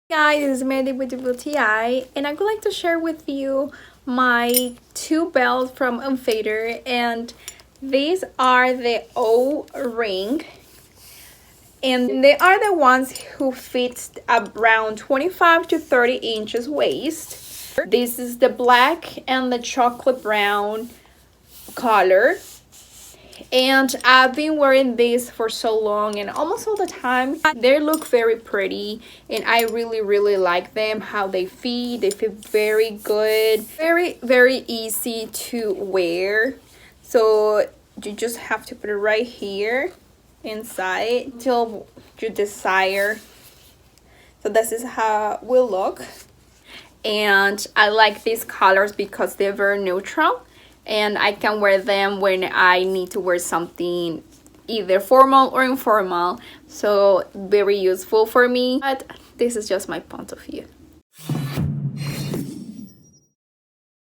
Guys, this is Mandy with the TI, and I would like to share with you my two belts from UnFader, and these are the O-ring, and they are the ones who fit around 25 to 30 inches waist. This is the black and the chocolate brown color. And I've been wearing these for so long and almost all the time. They look very pretty and I really like them, how they fit. They fit very good, very easy to wear. So you just have to put it right here inside till you desire. So this is how it will look. And I like these colors because they're very neutral. And I can wear them when I need to wear something either formal or informal. So very useful for me. But this is just my point of view.